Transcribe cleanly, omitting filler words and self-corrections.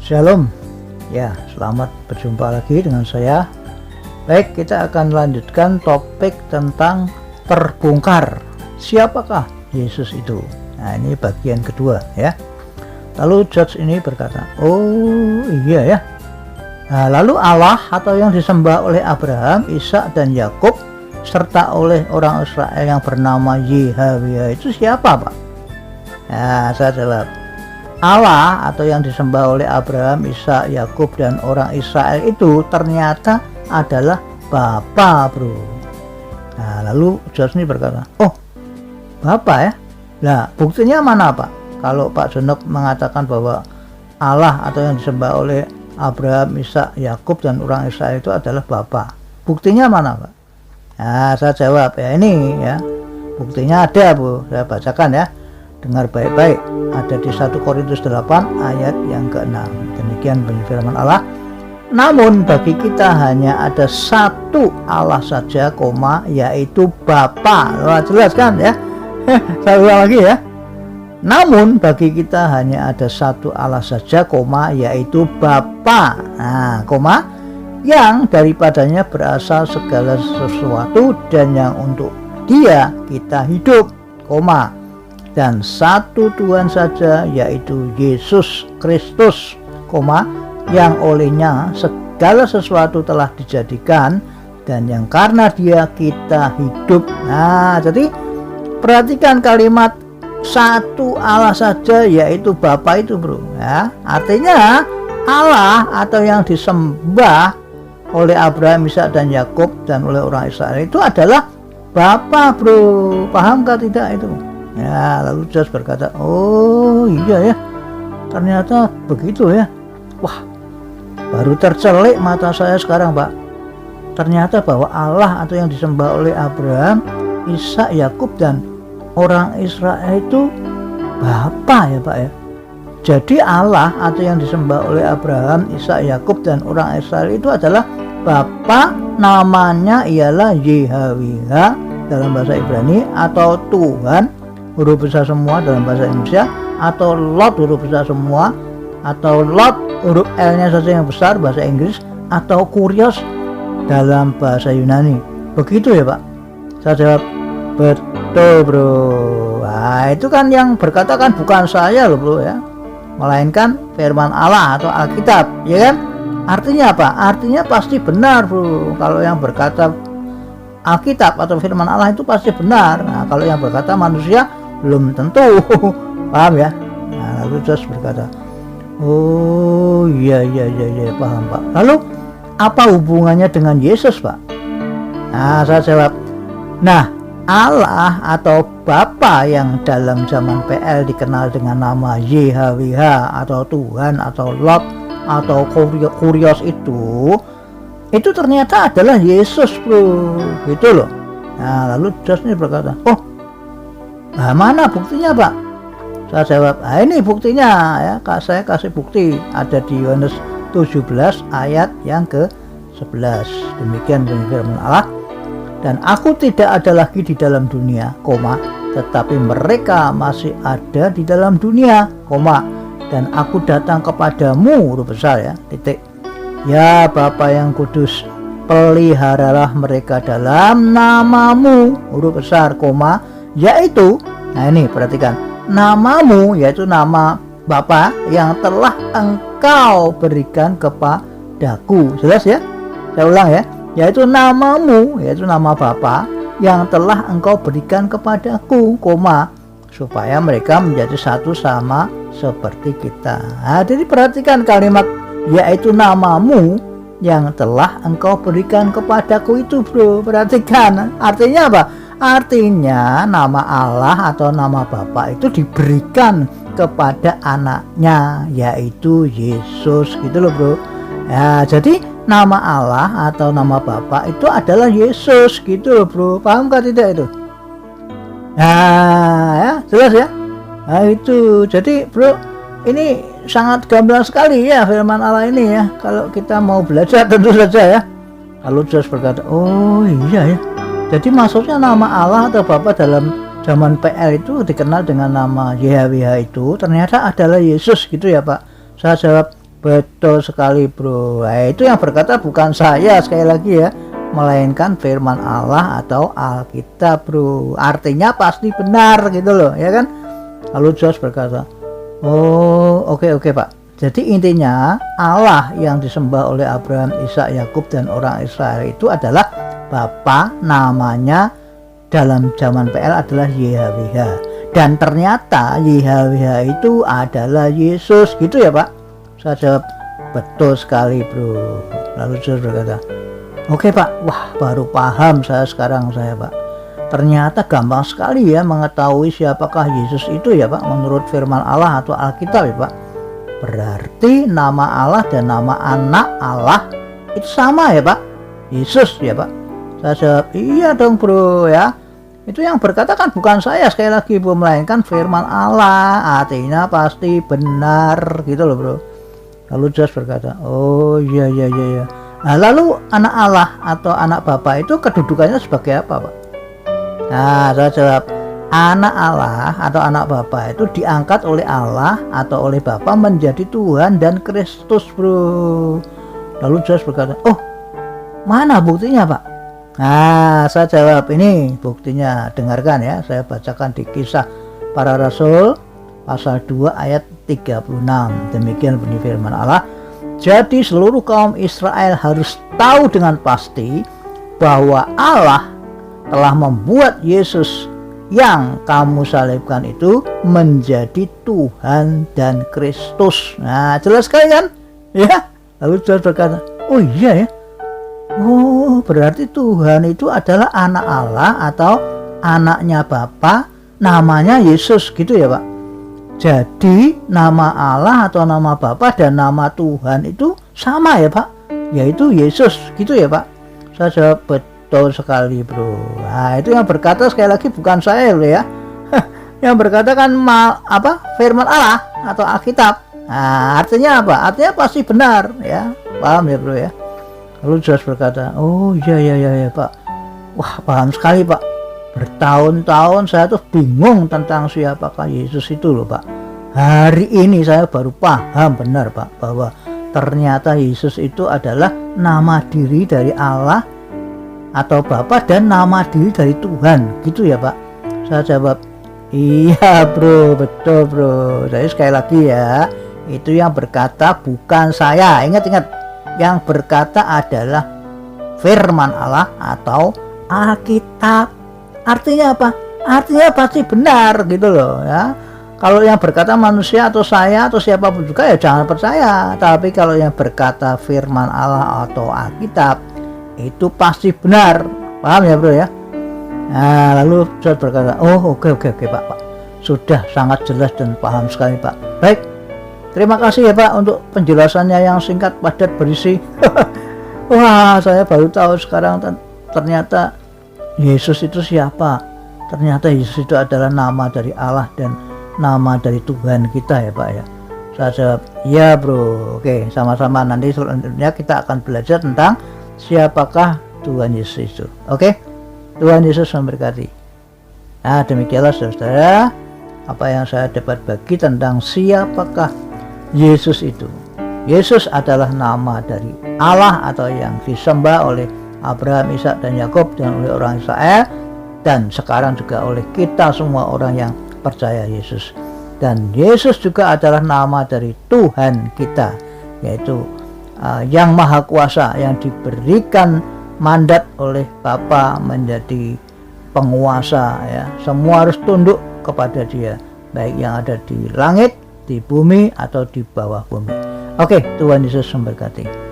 Shalom. Ya, selamat berjumpa lagi dengan saya. Baik, kita akan lanjutkan topik tentang terbongkar. Siapakah Yesus itu? Nah, ini bagian kedua ya. Lalu George ini berkata, oh iya ya. Nah, lalu Allah atau yang disembah oleh Abraham, Ishak dan Yakub serta oleh orang Israel yang bernama Yahweh itu siapa, Pak? Nah, saya jawab, Allah atau yang disembah oleh Abraham, Ishak, Yakub dan orang Israel itu ternyata adalah Bapa, bro. Nah, lalu George ini berkata, oh Bapa ya. Nah, buktinya mana, Pak? Kalau Pak Jonok mengatakan bahwa Allah atau yang disembah oleh Abraham, Ishak, Yakub dan orang Israel itu adalah Bapa, buktinya mana, Pak? Nah, saya jawab ya, ini ya, buktinya ada, Bu. Saya bacakan ya, dengar baik-baik. Ada di 1 Korintus 8 ayat yang ke-6. Demikian bunyi firman Allah. Namun bagi kita hanya ada satu Allah saja, yaitu Bapa. Wah, jelas kan ya? Saya ulang lagi ya. Namun bagi kita hanya ada satu Allah saja, yaitu Bapa. Nah, yang daripadanya berasal segala sesuatu dan yang untuk Dia kita hidup, dan satu Tuhan saja, yaitu Yesus Kristus, yang olehnya segala sesuatu telah dijadikan dan yang karena Dia kita hidup. Nah, jadi perhatikan kalimat satu Allah saja, yaitu Bapa itu, bro ya. Artinya Allah atau yang disembah oleh Abraham, Ishak dan Yakub dan oleh orang Israel itu adalah Bapa, bro. Pahamkah tidak itu? Ya, lalu George berkata, oh iya ya, ternyata begitu ya. Wah, baru tercelik mata saya sekarang, Pak. Ternyata bahwa Allah atau yang disembah oleh Abraham, Ishak, Yakub dan orang Israel itu Bapa ya, Pak ya. Jadi Allah atau yang disembah oleh Abraham, Ishak, Yakub dan orang Israel itu adalah Bapa, namanya ialah Yahweh dalam bahasa Ibrani, atau Tuhan huruf besar semua dalam bahasa Indonesia, atau Lot huruf besar semua, atau Lot huruf L nya saja yang besar bahasa Inggris, atau Kurios dalam bahasa Yunani. Begitu ya, Pak? Saya jawab, betul, bro. Nah, itu kan yang berkata kan bukan saya loh, bro ya, melainkan firman Allah atau Alkitab, ya kan? Artinya apa? Artinya pasti benar, bro. Kalau yang berkata Alkitab atau firman Allah itu pasti benar. Nah, kalau yang berkata manusia belum tentu. Paham ya? Nah, lalu Yesus berkata, oh iya, paham, Pak. Lalu apa hubungannya dengan Yesus, Pak? Nah, saya jawab, nah, Allah atau Bapa yang dalam zaman PL dikenal dengan nama Yahweh atau Tuhan atau Lot atau Kurios itu ternyata adalah Yesus, bro. Gitu loh. Nah, lalu Yesus ini berkata, oh, nah mana buktinya, Pak? Saya jawab, nah ini buktinya ya, saya kasih bukti. Ada di Yohanes 17 ayat yang ke-11. Demikian firman Allah. Dan aku tidak ada lagi di dalam dunia, tetapi mereka masih ada di dalam dunia, dan aku datang kepadamu, huruf besar ya, titik. Ya Bapa yang kudus, peliharalah mereka dalam namamu, huruf besar, yaitu, nah ini perhatikan, namamu, yaitu nama Bapa yang telah engkau berikan kepadaku. Jelas ya? Saya ulang ya, yaitu namamu, yaitu nama Bapa yang telah engkau berikan kepadaku, supaya mereka menjadi satu sama seperti kita. Nah, jadi perhatikan kalimat yaitu namamu yang telah engkau berikan kepadaku itu, bro. Perhatikan, artinya apa? Artinya nama Allah atau nama Bapa itu diberikan kepada anaknya, yaitu Yesus, gitu loh, bro. Ya, jadi nama Allah atau nama Bapa itu adalah Yesus, gitu loh, bro. Pahamkah tidak itu? Nah, ya, jelas ya. Nah, itu. Jadi, bro, ini sangat gamblang sekali ya firman Allah ini ya. Kalau kita mau belajar tentu saja ya. Lalu Yesus berkata, oh iya ya. Jadi maksudnya nama Allah atau Bapa dalam zaman PL itu dikenal dengan nama Yahweh itu ternyata adalah Yesus, gitu ya, Pak. Saya jawab, Betul sekali bro. Nah, itu yang berkata bukan saya, sekali lagi ya, melainkan firman Allah atau Alkitab bro. Artinya pasti benar gitu loh ya kan. Lalu Josh berkata, oh oke Pak, jadi intinya Allah yang disembah oleh Abraham, Ishak, Yakub dan orang Israel itu adalah Bapa, namanya dalam zaman PL adalah YHWH, dan ternyata YHWH itu adalah Yesus gitu ya Pak. Saya jawab, betul sekali bro. Lalu Josh berkata, oke Pak, wah baru paham saya sekarang Pak. Ternyata gampang sekali ya mengetahui siapakah Yesus itu ya Pak, menurut firman Allah atau Alkitab ya Pak. Berarti nama Allah dan nama anak Allah itu sama ya Pak, Yesus ya Pak. Saya jawab, iya dong bro ya. Itu yang berkata kan bukan saya, sekali lagi bro, melainkan firman Allah. Artinya pasti benar gitu loh bro. Lalu Josh berkata, oh iya. Nah, lalu anak Allah atau anak Bapa itu kedudukannya sebagai apa Pak? Nah, saya jawab, anak Allah atau anak Bapa itu diangkat oleh Allah atau oleh Bapa menjadi Tuhan dan Kristus bro. Lalu Josh berkata, oh mana buktinya Pak? Nah, saya jawab, ini buktinya, dengarkan ya, saya bacakan di Kisah Para Rasul pasal 2 ayat 36. Demikian bunyi firman Allah. Jadi seluruh kaum Israel harus tahu dengan pasti bahwa Allah telah membuat Yesus yang kamu salibkan itu menjadi Tuhan dan Kristus. Nah, jelas sekali kan? Ya. Lalu Josh berkata, oh iya ya. Oh, berarti Tuhan itu adalah anak Allah atau anaknya Bapa, namanya Yesus gitu ya Pak. Jadi nama Allah atau nama Bapa dan nama Tuhan itu sama ya Pak, yaitu Yesus gitu ya Pak. Saya jawab, betul sekali bro. Nah, itu yang berkata sekali lagi bukan saya loh ya. Yang berkata kan firman Allah atau Alkitab. Nah, artinya apa? Artinya pasti benar ya. Paham ya bro ya. Lalu Josh berkata, oh iya Pak. Wah, paham sekali Pak. Bertahun-tahun saya tuh bingung tentang siapakah Yesus itu loh Pak. Hari ini saya baru paham benar Pak, bahwa ternyata Yesus itu adalah nama diri dari Allah atau Bapa dan nama diri dari Tuhan gitu ya Pak. Saya jawab, iya bro, betul bro. Jadi sekali lagi ya, itu yang berkata bukan saya. Ingat, yang berkata adalah firman Allah atau Alkitab. Artinya apa? Artinya pasti benar gitu loh ya. Kalau yang berkata manusia atau saya atau siapapun juga ya jangan percaya. Tapi kalau yang berkata firman Allah atau Alkitab itu pasti benar. Paham ya bro ya? Nah, lalu saya berkata, oh oke Pak. Sudah sangat jelas dan paham sekali Pak. Baik, terima kasih ya Pak untuk penjelasannya yang singkat, padat, berisi. Wah, saya baru tahu sekarang ternyata Yesus itu siapa. Ternyata Yesus itu adalah nama dari Allah dan nama dari Tuhan kita ya Pak ya. Saya jawab, ya bro. Oke, sama-sama nanti selanjutnya kita akan belajar tentang siapakah Tuhan Yesus itu. Oke, Tuhan Yesus memberkati. Nah, demikianlah saudara apa yang saya dapat bagi tentang siapakah Yesus itu. Yesus adalah nama dari Allah atau yang disembah oleh Abraham, Ishak dan Yakub dan oleh orang Israel, dan sekarang juga oleh kita semua orang yang percaya Yesus. Dan Yesus juga adalah nama dari Tuhan kita, yaitu yang maha kuasa, yang diberikan mandat oleh Bapa menjadi penguasa ya. Semua harus tunduk kepada Dia, baik yang ada di langit, di bumi atau di bawah bumi. Oke, Tuhan Yesus memberkati.